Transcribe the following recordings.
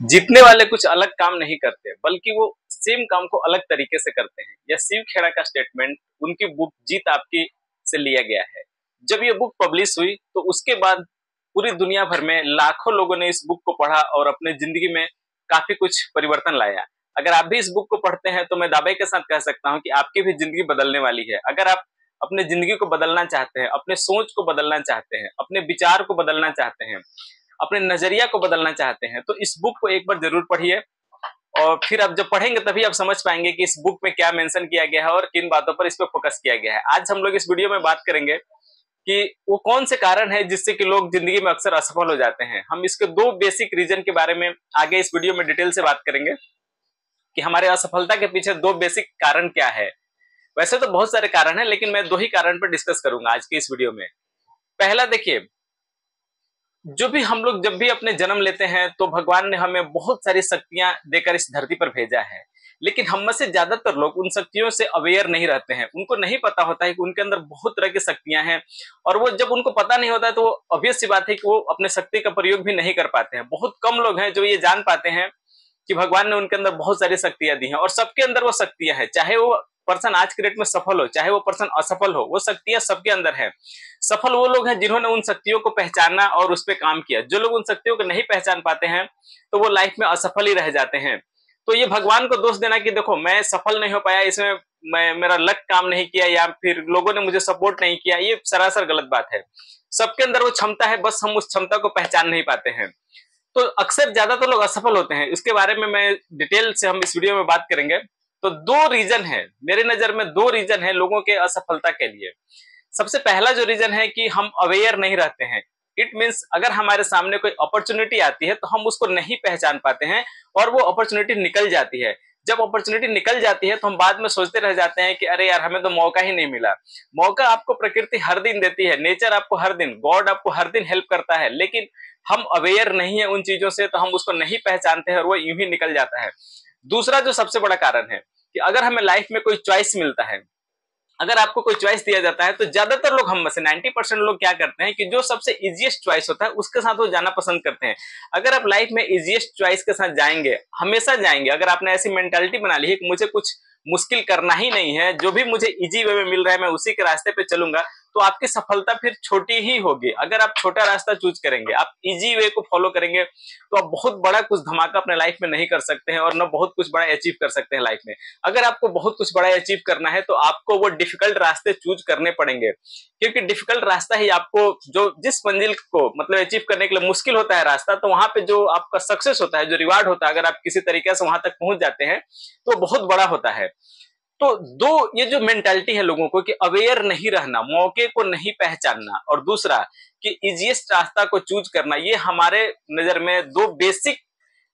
जीतने वाले कुछ अलग काम नहीं करते बल्कि वो सेम काम को अलग तरीके से करते हैं। यह शिव खेड़ा का स्टेटमेंट उनकी बुक जीत आपकी से लिया गया है। जब ये बुक पब्लिश हुई तो उसके बाद पूरी दुनिया भर में लाखों लोगों ने इस बुक को पढ़ा और अपने जिंदगी में काफी कुछ परिवर्तन लाया। अगर आप भी इस बुक को पढ़ते हैं तो मैं दावे के साथ कह सकता हूँ कि आपकी भी जिंदगी बदलने वाली है। अगर आप अपने जिंदगी को बदलना चाहते हैं, अपने सोच को बदलना चाहते हैं, अपने विचार को बदलना चाहते हैं, अपने नजरिया को बदलना चाहते हैं तो इस बुक को एक बार जरूर पढ़िए। और फिर आप जब पढ़ेंगे तभी आप समझ पाएंगे कि इस बुक में क्या मेंशन किया गया है और किन बातों पर इस पर फोकस किया गया है। आज हम लोग इस वीडियो में बात करेंगे कि वो कौन से कारण है जिससे कि लोग जिंदगी में अक्सर असफल हो जाते हैं। हम इसके दो बेसिक रीजन के बारे में आगे इस वीडियो में डिटेल से बात करेंगे कि हमारे असफलता के पीछे दो बेसिक कारण क्या है। वैसे तो बहुत सारे कारण हैं लेकिन मैं दो ही कारण पर डिस्कस करूंगा आज के इस वीडियो में। पहला देखिए, जो भी हम लोग जब भी अपने जन्म लेते हैं तो भगवान ने हमें बहुत सारी शक्तियां देकर इस धरती पर भेजा है, लेकिन हम में से ज्यादातर लोग उन शक्तियों से अवेयर नहीं रहते हैं। उनको नहीं पता होता है कि उनके अंदर बहुत तरह की शक्तियां हैं और वो जब उनको पता नहीं होता है तो ऑब्वियस सी बात है कि वो अपने शक्ति का प्रयोग भी नहीं कर पाते हैं। बहुत कम लोग हैं जो ये जान पाते हैं कि भगवान ने उनके अंदर बहुत सारी शक्तियां दी हैं और सबके अंदर वो शक्तियां हैं। चाहे वो पर्सन आज के डेट में सफल हो, चाहे वो पर्सन असफल हो, वो शक्तियां सबके अंदर है। सफल वो लोग हैं जिन्होंने उन शक्तियों को पहचाना और उस पर काम किया। जो लोग उन शक्तियों को नहीं पहचान पाते हैं तो वो लाइफ में असफल ही रह जाते हैं। तो ये भगवान को दोष देना कि देखो मैं सफल नहीं हो पाया, इसमें मेरा लक काम नहीं किया या फिर लोगों ने मुझे सपोर्ट नहीं किया, ये सरासर गलत बात है। सबके अंदर वो क्षमता है, बस हम उस क्षमता को पहचान नहीं पाते हैं। तो अक्सर ज्यादातर लोग असफल होते हैं। इसके बारे में मैं डिटेल से हम इस वीडियो में बात करेंगे। तो दो रीजन है, मेरे नजर में दो रीजन है लोगों के असफलता के लिए। सबसे पहला जो रीजन है कि हम अवेयर नहीं रहते हैं। इट मीन्स अगर हमारे सामने कोई अपॉर्चुनिटी आती है तो हम उसको नहीं पहचान पाते हैं और वो अपॉर्चुनिटी निकल जाती है। जब अपॉर्चुनिटी निकल जाती है तो हम बाद में सोचते रह जाते हैं कि अरे यार हमें तो मौका ही नहीं मिला। मौका आपको प्रकृति हर दिन देती है, नेचर आपको हर दिन, गॉड आपको हर दिन हेल्प करता है, लेकिन हम अवेयर नहीं है उन चीजों से तो हम उसको नहीं पहचानते हैं और वो यूं ही निकल जाता है। दूसरा जो सबसे बड़ा कारण है कि अगर हमें लाइफ में कोई चॉइस मिलता है, अगर आपको कोई चॉइस दिया जाता है तो ज्यादातर लोग, हम में से 90% लोग क्या करते हैं कि जो सबसे इजीएस्ट चॉइस होता है उसके साथ वो जाना पसंद करते हैं। अगर आप लाइफ में इजीएस्ट चॉइस के साथ जाएंगे, हमेशा जाएंगे, अगर आपने ऐसी मेंटालिटी बना ली है कि मुझे कुछ मुश्किल करना ही नहीं है, जो भी मुझे इजी वे में मिल रहा है मैं उसी के रास्ते पे चलूंगा, तो आपकी सफलता फिर छोटी ही होगी। अगर आप छोटा रास्ता चूज करेंगे, आप इजी वे को फॉलो करेंगे तो आप बहुत बड़ा कुछ धमाका अपने लाइफ में नहीं कर सकते हैं और न बहुत कुछ बड़ा अचीव कर सकते हैं लाइफ में। अगर आपको बहुत कुछ बड़ा अचीव करना है तो आपको वो डिफिकल्ट रास्ते चूज करने पड़ेंगे, क्योंकि डिफिकल्ट रास्ता ही आपको, जो जिस मंजिल को मतलब अचीव करने के लिए मुश्किल होता है रास्ता, तो वहां पे जो आपका सक्सेस होता है, जो रिवार्ड होता है, अगर आप किसी तरीके से वहां तक पहुंच जाते हैं तो बहुत बड़ा होता है। तो दो ये जो मेंटालिटी है लोगों को कि अवेयर नहीं रहना, मौके को नहीं पहचानना, और दूसरा कि इजीएस्ट रास्ता को चूज करना, ये हमारे नजर में दो बेसिक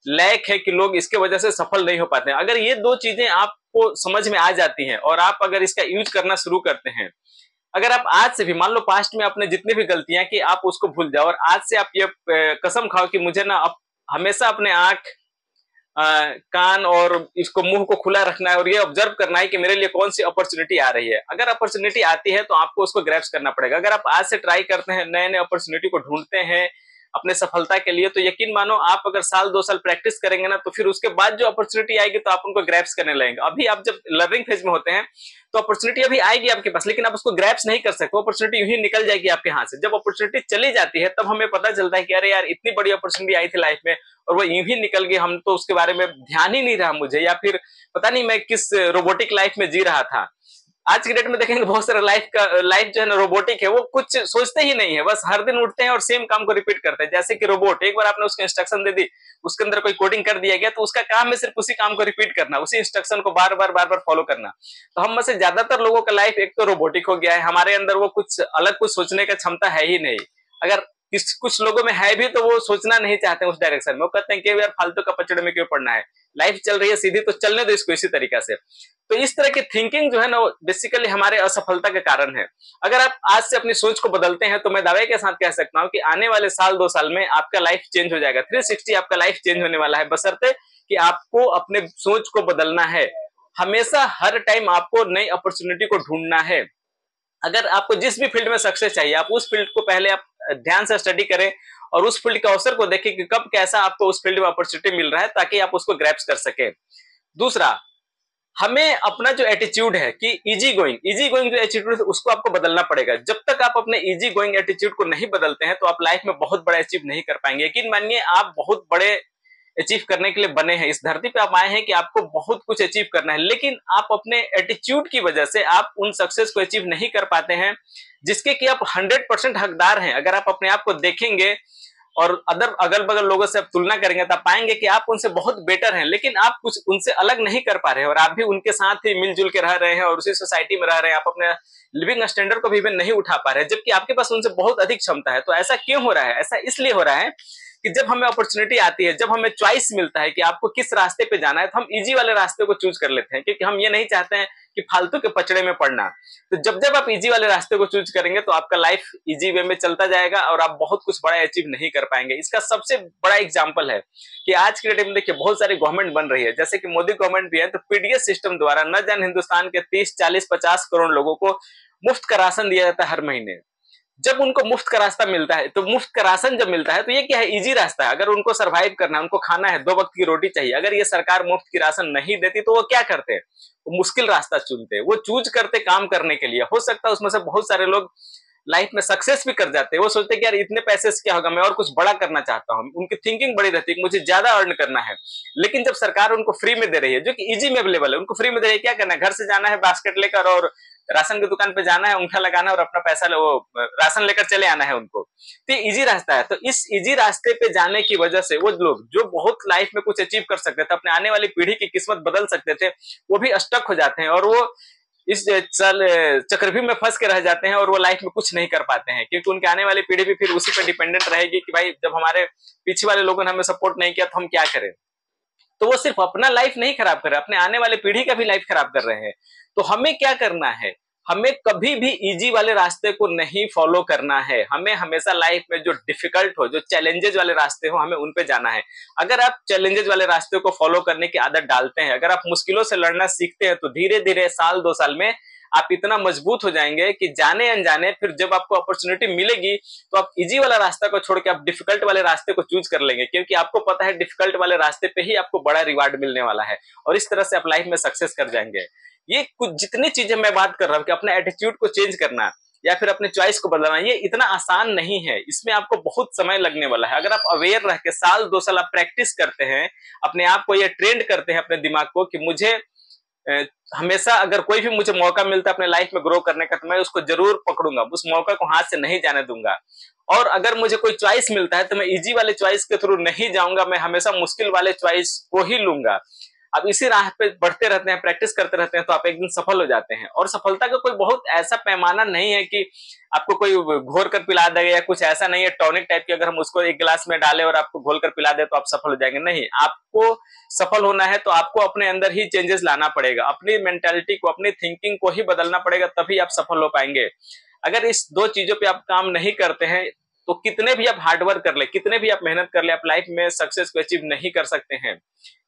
लैक है कि लोग इसके वजह से सफल नहीं हो पाते हैं। अगर ये दो चीजें आपको समझ में आ जाती हैं और आप अगर इसका यूज करना शुरू करते हैं, अगर आप आज से भी, मान लो पास्ट में आपने जितनी भी गलतियां की आप उसको भूल जाओ और आज से आप ये कसम खाओ कि मुझे ना अब हमेशा अपने आंख, कान और इसको, मुंह को खुला रखना है और ये ऑब्जर्व करना है कि मेरे लिए कौन सी अपॉर्चुनिटी आ रही है। अगर अपॉर्चुनिटी आती है तो आपको उसको ग्रैब्स करना पड़ेगा। अगर आप आज से ट्राई करते हैं, नए नए अपॉर्चुनिटी को ढूंढते हैं अपने सफलता के लिए, तो यकीन मानो आप अगर साल 2 साल प्रैक्टिस करेंगे ना तो फिर उसके बाद जो अपॉर्चुनिटी आएगी तो आप उनको ग्रैब्स करने लगेंगे। अभी आप जब लर्निंग फेज में होते हैं तो अपॉर्चुनिटी अभी आएगी आपके पास, लेकिन आप उसको ग्रैब्स नहीं कर सकते, अपॉर्चुनिटी यूं ही निकल जाएगी आपके हाथ से। जब अपॉर्चुनिटी चली जाती है तब हमें पता चलता है कि अरे यार इतनी बड़ी अपॉर्चुनिटी आई थी लाइफ में और वो यूं ही निकल गई, हम तो उसके बारे में ध्यान ही नहीं रहा मुझे, या फिर पता नहीं मैं किस रोबोटिक लाइफ में जी रहा था। आज की डेट में देखेंगे बहुत सारा लाइफ जो है ना रोबोटिक है, वो कुछ सोचते ही नहीं है, बस हर दिन उठते हैं और सेम काम को रिपीट करते हैं। जैसे कि रोबोट, एक बार आपने उसको इंस्ट्रक्शन दे दी, उसके अंदर कोई कोडिंग कर दिया गया तो उसका काम है सिर्फ उसी काम को रिपीट करना, उसी इंस्ट्रक्शन को बार बार फॉलो करना। तो हम में से ज्यादातर लोगों का लाइफ एक तो रोबोटिक हो गया है, हमारे अंदर वो कुछ अलग कुछ सोचने का क्षमता है ही नहीं। अगर कुछ लोगों में है भी तो वो सोचना नहीं चाहते उस डायरेक्शन में, वो कहते हैं कि यार फालतू का पचड़े में क्यों पड़ना है, लाइफ चल रही है सीधी तो चलने दो इसको इसी तरीका से। तो इस तरह की थिंकिंग जो है ना बेसिकली हमारे असफलता के कारण है। अगर आप आज से अपनी सोच को बदलते हैं तो मैं दावे के साथ कह सकता हूं कि आने वाले साल 2 साल में आपका लाइफ चेंज हो जाएगा, 360 आपका लाइफ चेंज होने वाला है, बशर्ते कि आपको अपने सोच को बदलना है। हमेशा हर टाइम आपको नई अपॉर्चुनिटी को ढूंढना है। अगर आपको जिस भी फील्ड में सक्सेस चाहिए आप उस फील्ड को पहले आप ध्यान से स्टडी करें और उस फील्ड के अवसर को देखें कि कब कैसा आपको उस फील्ड में अपॉर्चुनिटी मिल रहा है, ताकि आप उसको ग्रैब्स कर सके। दूसरा, हमें अपना जो एटीट्यूड है कि इजी गोइंग जो एटीट्यूड है उसको आपको बदलना पड़ेगा। जब तक आप अपने इजी गोइंग एटीट्यूड को नहीं बदलते हैं तो आप लाइफ में बहुत बड़ा अचीव नहीं कर पाएंगे। यकीन मानिए, आप बहुत बड़े अचीव करने के लिए बने हैं, इस धरती पे आप आए हैं कि आपको बहुत कुछ अचीव करना है, लेकिन आप अपने एटीट्यूड की वजह से आप उन सक्सेस को अचीव नहीं कर पाते हैं जिसके कि आप 100% हकदार हैं। अगर आप अपने आप को देखेंगे और अगल बगल लोगों से आप तुलना करेंगे तो आप पाएंगे कि आप उनसे बहुत बेटर हैं, लेकिन आप कुछ उनसे अलग नहीं कर पा रहे हैं और आप भी उनके साथ ही मिलजुल के रह रहे हैं और उसी सोसाइटी में रह रहे हैं। आप अपने लिविंग स्टैंडर्ड को भी नहीं उठा पा रहे हैं, जबकि आपके पास उनसे बहुत अधिक क्षमता है। तो ऐसा क्यों हो रहा है? ऐसा इसलिए हो रहा है कि जब हमें अपॉर्चुनिटी आती है, जब हमें चॉइस मिलता है कि आपको किस रास्ते पे जाना है, तो हम इजी वाले रास्ते को चूज कर लेते हैं, क्योंकि हम ये नहीं चाहते हैं कि फालतू के पचड़े में पड़ना। तो जब जब आप इजी वाले रास्ते को चूज करेंगे तो आपका लाइफ इजी वे में चलता जाएगा और आप बहुत कुछ बड़ा अचीव नहीं कर पाएंगे। इसका सबसे बड़ा एग्जांपल है कि आज के डेट में देखिए बहुत सारी गवर्नमेंट बन रही है, जैसे कि मोदी गवर्नमेंट भी है, तो पीडीएस सिस्टम द्वारा न जाने हिंदुस्तान के 30, 40, 50 करोड़ लोगों को मुफ्त का राशन दिया जाता है हर महीने। जब उनको मुफ्त का रास्ता मिलता है, तो मुफ्त का राशन जब मिलता है तो ये क्या है? इजी रास्ता है। अगर उनको सरवाइव करना है, उनको खाना है, 2 वक्त की रोटी चाहिए, अगर ये सरकार मुफ्त की राशन नहीं देती तो वो क्या करते हैं? वो मुश्किल रास्ता चुनते, वो चूज करते काम करने के लिए। हो सकता है उसमें से बहुत सारे लोग लाइफ में सक्सेस भी कर जाते हैं। वो सोचते हैं कि यार इतने पैसे से क्या होगा, मैं और कुछ बड़ा करना चाहता हूँ। उनकी थिंकिंग बड़ी रहती है कि मुझे ज्यादा अर्न करना है। लेकिन जब सरकार उनको फ्री में दे रही है, जो कि इजी में अवेलेबल है, उनको फ्री में दे रही है, क्या करना है? घर से जाना है बास्केट लेकर और राशन की दुकान पे जाना है, अंगूठा लगाना है और अपना पैसा वो राशन लेकर चले आना है उनको। तो ये इजी रास्ता है। तो इस इजी रास्ते पे जाने की वजह से वो लोग जो बहुत लाइफ में कुछ अचीव कर सकते थे, अपने आने वाली पीढ़ी की किस्मत बदल सकते थे, वो भी स्टक हो जाते हैं और वो इस चक्रव्यूह में फंस के रह जाते हैं और वो लाइफ में कुछ नहीं कर पाते हैं, क्योंकि उनके आने वाली पीढ़ी भी फिर उसी पर डिपेंडेंट रहेगी कि भाई जब हमारे पीछे वाले लोगों ने हमें सपोर्ट नहीं किया तो हम क्या करें। तो वो सिर्फ अपना लाइफ नहीं खराब कर रहे, अपने आने वाले पीढ़ी का भी लाइफ खराब कर रहे हैं। तो हमें क्या करना है? हमें कभी भी इजी वाले रास्ते को नहीं फॉलो करना है। हमें हमेशा लाइफ में जो डिफिकल्ट हो, जो चैलेंजेस वाले रास्ते हो, हमें उन पे जाना है। अगर आप चैलेंजेस वाले रास्ते को फॉलो करने की आदत डालते हैं, अगर आप मुश्किलों से लड़ना सीखते हैं, तो धीरे धीरे 1-2 साल में आप इतना मजबूत हो जाएंगे कि जाने अनजाने फिर जब आपको अपॉर्चुनिटी मिलेगी तो आप इजी वाला रास्ता को छोड़ के आप डिफिकल्ट वाले रास्ते को चूज कर लेंगे, क्योंकि आपको पता है डिफिकल्ट वाले रास्ते पे ही आपको बड़ा रिवार्ड मिलने वाला है और इस तरह से आप लाइफ में सक्सेस कर जाएंगे। ये कुछ जितनी चीजें मैं बात कर रहा हूँ कि अपने एटीट्यूड को चेंज करना या फिर अपने चॉइस को बदलना, ये इतना आसान नहीं है। इसमें आपको बहुत समय लगने वाला है। अगर आप अवेयर रह के 1-2 साल आप प्रैक्टिस करते हैं, अपने आप को ये ट्रेंड करते हैं अपने दिमाग को कि मुझे हमेशा अगर कोई भी मुझे मौका मिलता है अपने लाइफ में ग्रो करने का, तो मैं उसको जरूर पकड़ूंगा, उस मौका को हाथ से नहीं जाने दूंगा। और अगर मुझे कोई चॉइस मिलता है तो मैं इजी वाले चॉइस के थ्रू नहीं जाऊंगा, मैं हमेशा मुश्किल वाले चॉइस को ही लूंगा। अब इसी राह पे बढ़ते रहते हैं, प्रैक्टिस करते रहते हैं, तो आप एक दिन सफल हो जाते हैं। और सफलता का कोई बहुत ऐसा पैमाना नहीं है कि आपको कोई घोर कर पिला देगा या कुछ ऐसा नहीं है टॉनिक टाइप की, अगर हम उसको एक गिलास में डालें और आपको घोल कर पिला दे तो आप सफल हो जाएंगे। नहीं, आपको सफल होना है तो आपको अपने अंदर ही चेंजेस लाना पड़ेगा, अपनी मेंटालिटी को, अपनी थिंकिंग को ही बदलना पड़ेगा, तभी आप सफल हो पाएंगे। अगर इस 2 चीजों पे आप काम नहीं करते हैं तो कितने भी आप हार्डवर्क कर ले, कितने भी आप मेहनत कर ले, आप लाइफ में सक्सेस को अचीव नहीं कर सकते हैं,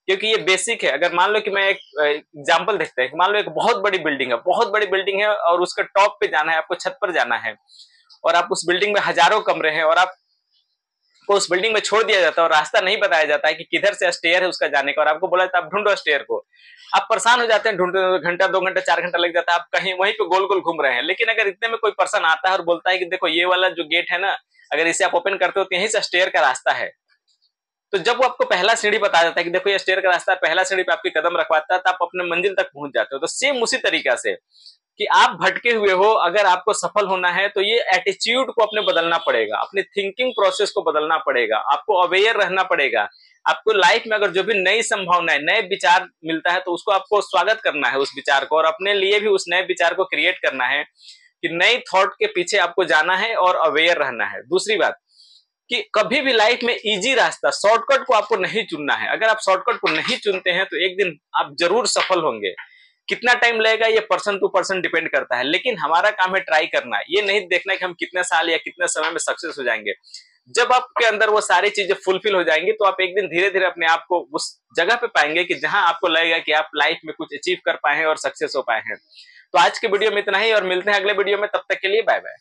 क्योंकि ये बेसिक है। अगर मान लो कि मैं एक एग्जांपल देखते हैं, मान लो एक बहुत बड़ी बिल्डिंग है और उसके टॉप पे जाना है, आपको छत पर जाना है और आप उस बिल्डिंग में हजारों कमरे हैं और आपको उस बिल्डिंग में छोड़ दिया जाता है और रास्ता नहीं बताया जाता है कि किधर से स्टेयर है उसका जाने का, और आपको बोला जाता है आप ढूंढो स्टेयर को। आप परेशान हो जाते हैं, ढूंढते घंटा 2 घंटा 4 घंटा लग जाता है, आप कहीं वहीं पे गोल गोल घूम रहे हैं। लेकिन अगर इतने में कोई पर्सन आता है और बोलता है कि देखो ये वाला जो गेट है ना, अगर इसे आप ओपन करते हो तो यहीं से स्टेयर का रास्ता है, तो जब वो आपको पहला सीढ़ी बताया जाता है कि देखो ये स्टेयर का रास्ता है, पहला सीढ़ी पे आपकी कदम रखवाता है, तो आप अपने मंजिल तक पहुंच जाते हो। तो सेम उसी तरीका से कि आप भटके हुए हो, अगर आपको सफल होना है तो ये एटीट्यूड को अपने बदलना पड़ेगा, अपनी थिंकिंग प्रोसेस को बदलना पड़ेगा, आपको अवेयर रहना पड़ेगा। आपको लाइफ में अगर जो भी नई संभावनाएं, नए विचार मिलता है तो उसको आपको स्वागत करना है उस विचार को, और अपने लिए भी उस नए विचार को क्रिएट करना है कि नई थॉट के पीछे आपको जाना है और अवेयर रहना है। दूसरी बात कि कभी भी लाइफ में इजी रास्ता, शॉर्टकट को आपको नहीं चुनना है। अगर आप शॉर्टकट को नहीं चुनते हैं तो एक दिन आप जरूर सफल होंगे। कितना टाइम लगेगा ये पर्सन टू पर्सन डिपेंड करता है, लेकिन हमारा काम है ट्राई करना, ये नहीं देखना कि हम कितने साल या कितने समय में सक्सेस हो जाएंगे। जब आपके अंदर वो सारी चीजें फुलफिल हो जाएंगी तो आप एक दिन धीरे धीरे अपने आप को उस जगह पे पाएंगे कि जहां आपको लगेगा कि आप लाइफ में कुछ अचीव कर पाए हैं और सक्सेस हो पाए हैं। तो आज के वीडियो में इतना ही और मिलते हैं अगले वीडियो में, तब तक के लिए बाय बाय।